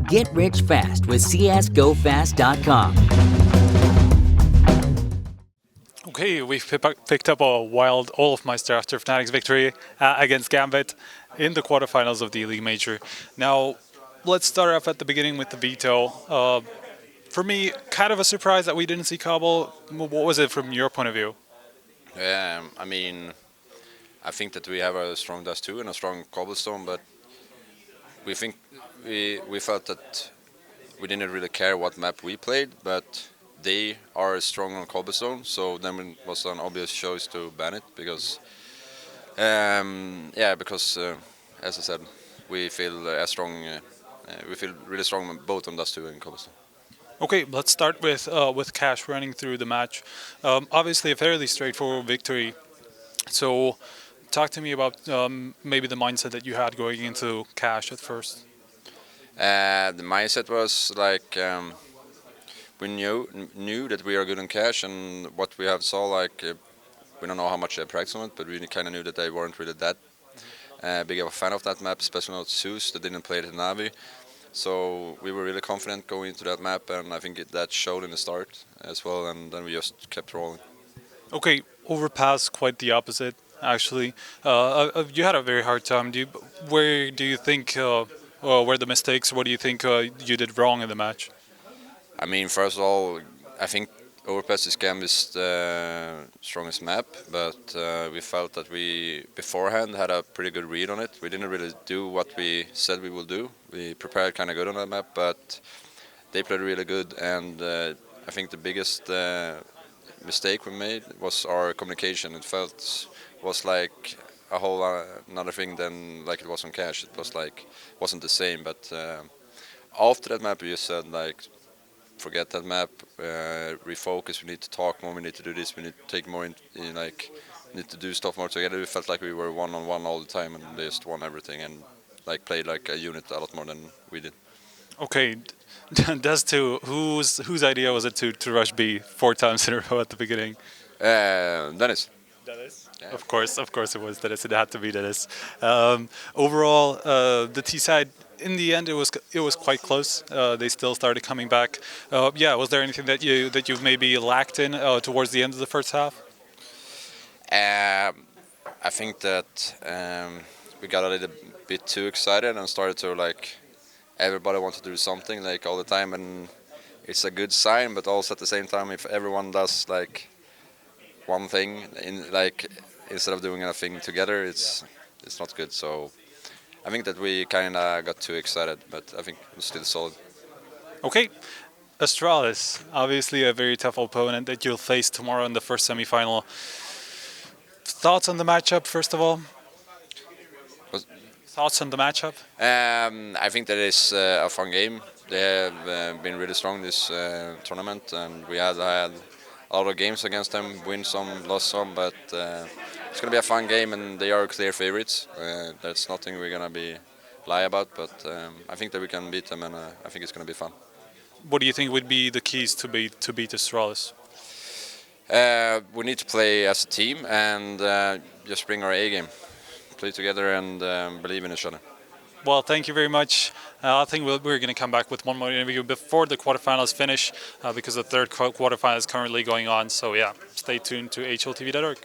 Get rich fast with csgofast.com. Okay, we've picked up a wild olofmeister after Fnatic's victory against Gambit in the quarterfinals of the ELEAGUE Major. Now, let's start off at the beginning with the veto. For me, kind of a surprise that we didn't see Cobble. What was it from your point of view? I mean, I think that we have a strong Dust 2 and a strong Cobblestone, but we think we felt that we didn't really care what map we played, but they are strong on Cobblestone, so then it was an obvious choice to ban it because, as I said, we feel strong. We feel really strong both on Dust 2 and Cobblestone. Okay, let's start with Cash running through the match. Obviously, a fairly straightforward victory. So, talk to me about maybe the mindset that you had going into Cash at first. The mindset was like we knew that we are good on Cash, and what we have saw we don't know how much they practice on it, but we kind of knew that they weren't really that big of a fan of that map, especially not Zeus. They didn't play it in Navi. So we were really confident going into that map, and I think that showed in the start as well, and then we just kept rolling. Okay, Overpass, quite the opposite, actually. You had a very hard time. Where do you think were the mistakes? What do you think you did wrong in the match? I mean, first of all, I think Overpass is Gambit's strongest map, but we felt that we beforehand had a pretty good read on it. We didn't really do what we said we will do. We prepared kind of good on that map, but they played really good, and I think the biggest mistake we made was our communication. It was like a whole another thing than like it was on Cash. It was like wasn't the same, but after that map we just said like, forget that map, refocus, we need to talk more, we need to do this, we need to take more need to do stuff more together. We felt like we were one-on-one all the time, and they just won everything and like played like a unit a lot more than we did. Okay, Dust 2, whose idea was it to rush B 4 times in a row at the beginning? Dennis. Dennis? Yeah. Of course it was Dennis. It had to be Dennis. Overall, the T side, in the end, it was quite close. They still started coming back. Was there anything that you've maybe lacked in towards the end of the first half? I think that we got a little bit too excited and started to like everybody wanted to do something like all the time, and it's a good sign. But also at the same time, if everyone does like one thing instead of doing a thing together, it's not good. So I think that we kind of got too excited, but I think it was still solid. Okay, Astralis, obviously a very tough opponent that you'll face tomorrow in the first semifinal. Thoughts on the matchup, first of all? Thoughts on the matchup? I think that it's a fun game. They have been really strong this tournament, and we had a lot of games against them, win some, lost some, but it's going to be a fun game, and they are clear favorites. That's nothing we're going to be lie about, but I think that we can beat them, and I think it's going to be fun. What do you think would be the keys to beat Astralis? We need to play as a team and just bring our A game. Play together and believe in each other. Well, thank you very much. I think we're going to come back with one more interview before the quarterfinals finish because the third quarterfinal is currently going on. So yeah, stay tuned to HLTV.org.